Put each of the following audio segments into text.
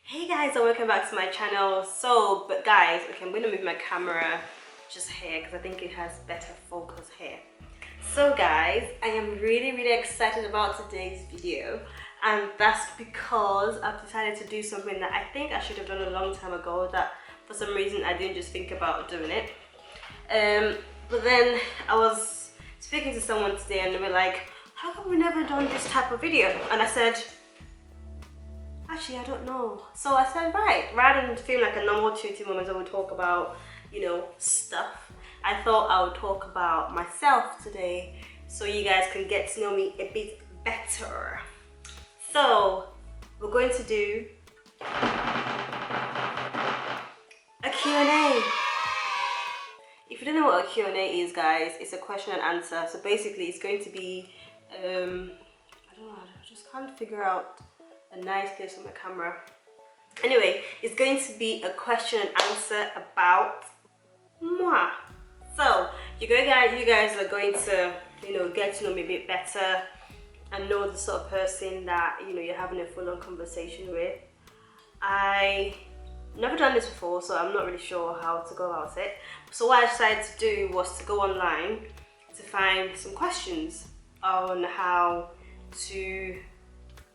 Hey guys, and welcome back to my channel. But guys, okay, I'm gonna move my camera just here because I think it has better focus here. So guys, I am really excited about today's video, and that's because I've decided to do something that I think I should have done a long time ago that for some reason I didn't just think about doing it. But then I was speaking to someone today and they were like, how come we never done this type of video? And I said, actually, I don't know. So I said, right, rather than feel like a normal tutti moment where we talk about, stuff, I thought I would talk about myself today so you guys can get to know me a bit better. So we're going to do a Q&A. If you don't know what a Q&A is, guys, it's a question and answer. So basically it's going to be, I don't know, I just can't figure out a nice place for my camera. Anyway, it's going to be a question and answer about moi. So you guys are going to get to know me a bit better and know the sort of person that you're having a full-on conversation with. I never done this before, so I'm not really sure how to go about it. So what I decided to do was to go online to find some questions on how to.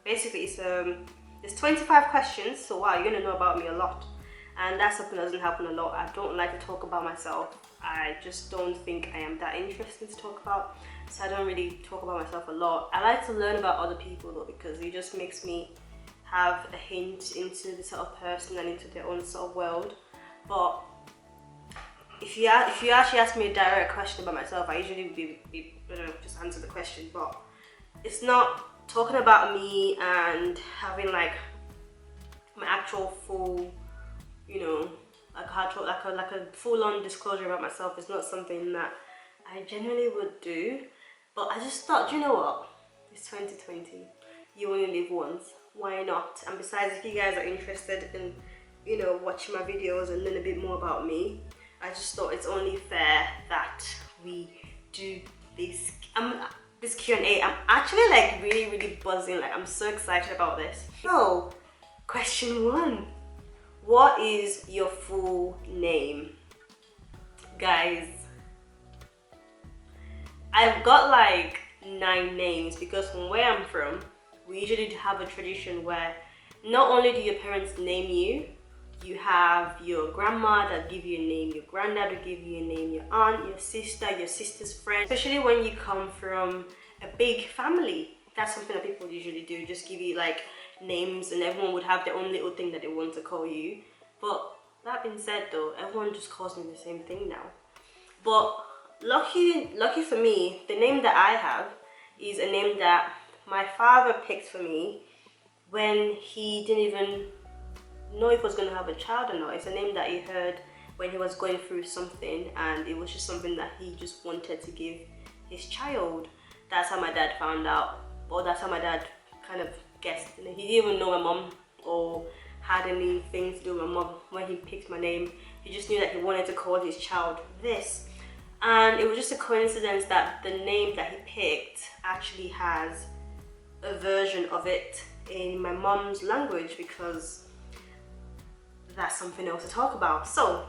Basically, there's 25 questions, so wow, you're gonna know about me a lot. And that's something that doesn't happen a lot. I don't like to talk about myself. I just don't think I am that interesting to talk about. So I don't really talk about myself a lot. I like to learn about other people though, because it just makes me have a hint into the sort of person and into their own sort of world. But if you actually ask me a direct question about myself, I usually just answer the question. But it's not talking about me and having like my actual full, like a full-on disclosure about myself is not something that I generally would do. But I just thought, you know what? It's 2020. You only live once. Why not? And besides, if you guys are interested in, watching my videos and learn a bit more about me, I just thought it's only fair that we do this. This Q&A, I'm actually like really buzzing, like I'm so excited about this. So, question 1. What is your full name? Guys, I've got like 9 names because from where I'm from, we usually have a tradition where not only do your parents name you, you have your grandma that give you a name, your granddad will give you a name, your aunt, your sister's friend. Especially when you come from a big family. That's something that people usually do, just give you like names, and everyone would have their own little thing that they want to call you. But that being said though, everyone just calls me the same thing now. But lucky for me, the name that I have is a name that my father picked for me when he didn't even know if he was going to have a child or not. It's a name that he heard when he was going through something, and it was just something that he just wanted to give his child. That's how my dad found out, or that's how my dad kind of guessed. He didn't even know my mom or had anything to do with my mom when he picked my name. He just knew that he wanted to call his child this. And it was just a coincidence that the name that he picked actually has a version of it in my mom's language, because that's something else to talk about. So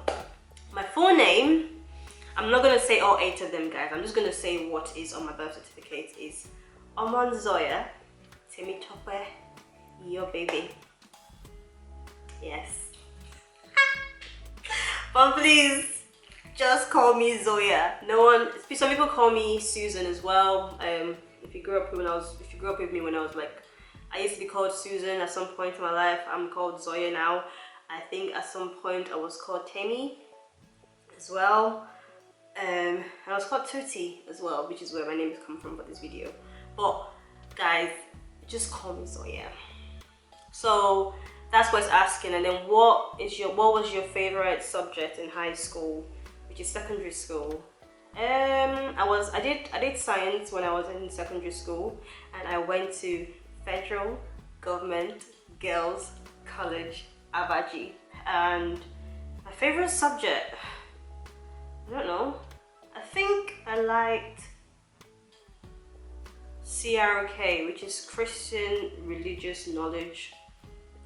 my full name, I'm not gonna say all 8 of them, guys. I'm just gonna say what is on my birth certificate is Omonzoya Temitope, your baby. Yes. But please, just call me Zoya. Some people call me Susan as well. If you grew up with me when I was like, I used to be called Susan at some point in my life. I'm called Zoya now. I think at some point I was called Temi as well. I was called Tutti as well, which is where my name has come from for this video. But guys, just call me Zoya. So that's what it's asking. And then what was your favorite subject in high school, which is secondary school? I did science when I was in secondary school, and I went to Federal Government Girls College, Abaji. And my favorite subject, I don't know, I think I liked CRK, which is Christian Religious Knowledge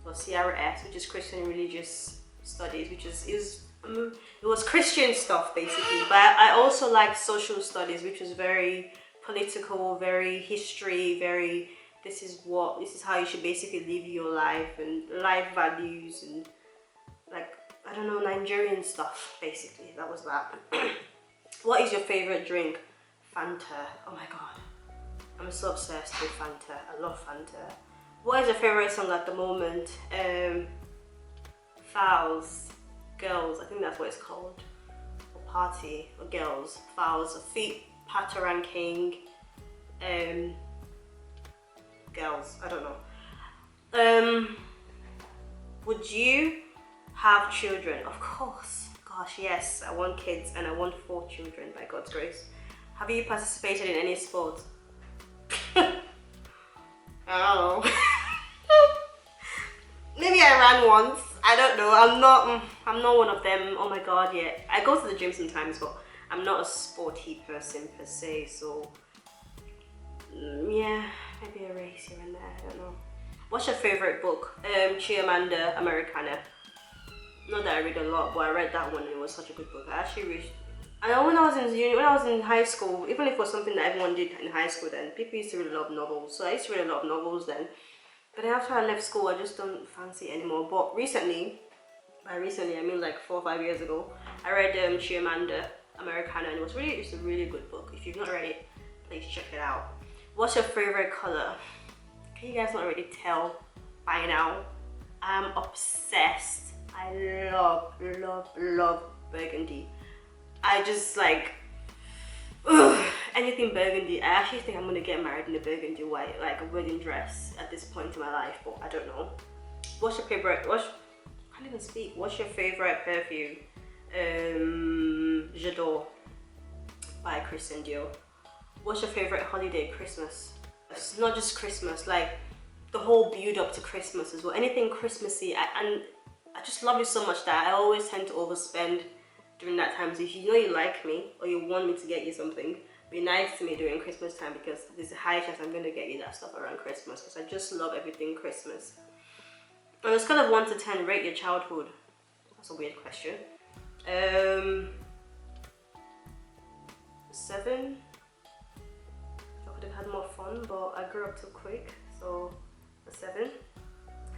for CRS, which is Christian Religious Studies, which it was Christian stuff basically. But I also liked social studies, which was very political, very history, very this is how you should basically live your life, and life values, and like, I don't know, Nigerian stuff basically. That was that. What is your favorite drink? Fanta. Oh my god, I'm so obsessed with Fanta. I love Fanta. What is your favorite song at the moment? Fowls, Girls, I think that's what it's called. Or Party, or Girls, Fowls, Feet, Pataran King, Girls, I don't know. Would you have children? Of course. Gosh, yes, I want kids, and I want 4 children by God's grace. Have you participated in any sport? I don't know. Maybe I ran once. I don't know. I'm not one of them. Oh my god, yeah. I go to the gym sometimes, but I'm not a sporty person per se. So yeah, maybe a race here and there. I don't know. What's your favorite book? Chimamanda Americana. Not that I read a lot, but I read that one and it was such a good book. I actually read. I know when I was in high school, even if it was something that everyone did in high school, then people used to read a lot of novels. So I used to read a lot of novels then. But then after I left school, I just don't fancy it anymore. But recently, by recently I mean like 4 or 5 years ago, I read Chimamanda Americana, and it was just a really good book. If you've not read it, please check it out. What's your favorite color? Can you guys not already tell by now? I'm obsessed. I love burgundy. I just like anything burgundy. I actually think I'm gonna get married in a burgundy white, like a wedding dress at this point in my life, but I don't know. What's your favorite? I can't even speak. What's your favorite perfume? J'adore by Christian Dior. What's your favorite holiday? Christmas. It's not just Christmas, like the whole build up to Christmas as well. Anything Christmassy, and I just love it so much that I always tend to overspend during that time. So if you know you like me or you want me to get you something, be nice to me during Christmas time, because there's a high chance I'm going to get you that stuff around Christmas, because I just love everything Christmas. On a scale of 1 to 10, rate your childhood. That's a weird question. 7. I could have had more fun, but I grew up too quick, so a 7.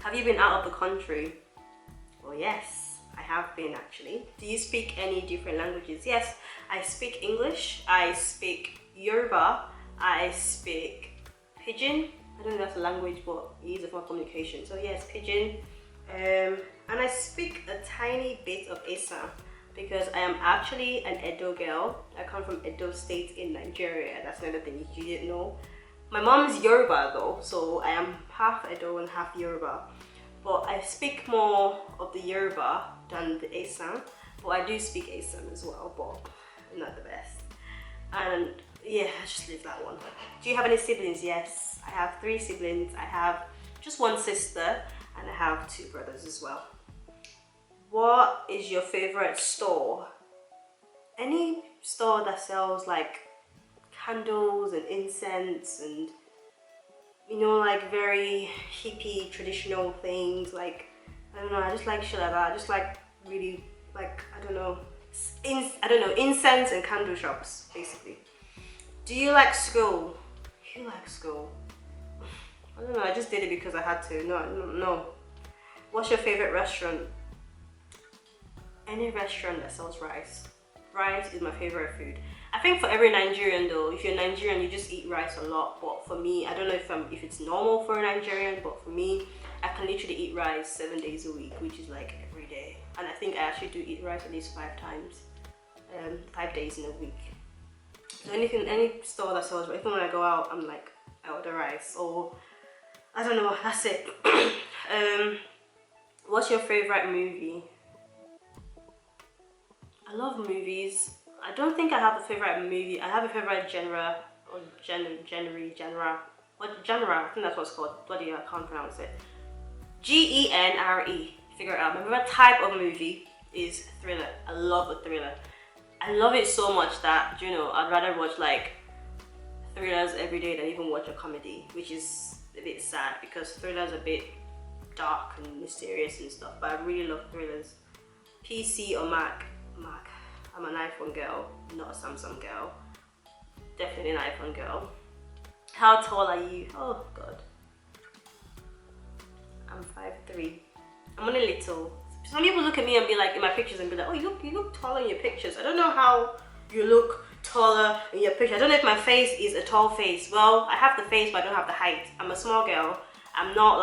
Have you been out of the country? Well, yes, I have been actually. Do you speak any different languages? Yes, I speak English, I speak Yoruba, I speak Pidgin. I don't know if that's a language, but it is a form of communication. So yes, Pidgin. And I speak a tiny bit of Esa, because I am actually an Edo girl. I come from Edo State in Nigeria. That's another thing you didn't know. My mom is Yoruba though, so I am half Edo and half Yoruba. But I speak more of the Yoruba than the Esan. But I do speak Esan as well, but I'm not the best. And yeah, I just leave that one. Do you have any siblings? Yes, I have 3 siblings. I have just 1 sister, and I have 2 brothers as well. What is your favorite store? Any store that sells like candles and incense and, you know, like very hippie traditional things. Like, I don't know, I just like shit like that. I just like really, like, I don't know, incense and candle shops basically. Do you like school? You like school? I don't know, I just did it because I had to. No. What's your favorite restaurant? Any restaurant that sells rice. Rice is my favorite food. I think for every Nigerian though, if you're Nigerian, you just eat rice a lot. But for me, I don't know if it's normal for a Nigerian, but for me, I can literally eat rice 7 days a week, which is like every day. And I think I actually do eat rice at least 5 times, 5 days in a week. So any store that sells rice, even when I go out, I'm like, I order rice. Or I don't know, that's it. What's your favorite movie? I love movies. I don't think I have a favorite movie. I have a favorite genre, or genre. What genre? I think that's what it's called. Bloody, I can't pronounce it. Genre. Figure it out. My favorite type of movie is thriller. I love a thriller. I love it so much that, you know, I'd rather watch like thrillers every day than even watch a comedy, which is a bit sad because thrillers are a bit dark and mysterious and stuff, but I really love thrillers. PC or Mac? Mac. I'm an iPhone girl, not a Samsung girl. Definitely an iPhone girl. How tall are you? Oh god. I'm 5'3". I'm only little. Some people look at me and be like, in my pictures, and be like, oh, you look taller in your pictures. I don't know how you look taller in your picture. I don't know if my face is a tall face. Well, I have the face, but I don't have the height. I'm a small girl. I'm not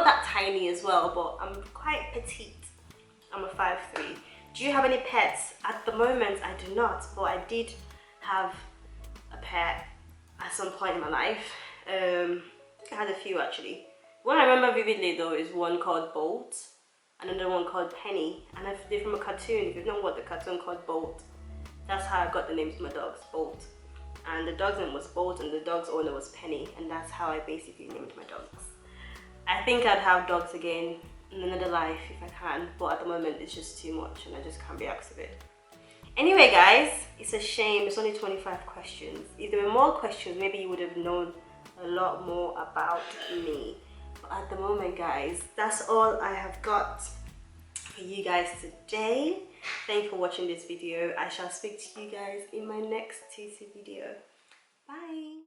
that tiny as well, but I'm quite petite. I'm a 5'3". Do you have any pets? At the moment, I do not, but I did have a pet at some point in my life. I think I had a few actually. One I remember vividly though is one called Bolt, another one called Penny, and they're from a cartoon. If you know what the cartoon called Bolt, that's how I got the names of my dogs, Bolt. And the dog's name was Bolt and the dog's owner was Penny, and that's how I basically named my dogs. I think I'd have dogs again in another life if I can, but at the moment it's just too much and I just can't be asked of it. Anyway guys, it's a shame it's only 25 questions. If there were more questions, maybe you would have known a lot more about me. But at the moment guys, that's all I have got for you guys today. Thank you for watching this video. I shall speak to you guys in my next TC video. Bye.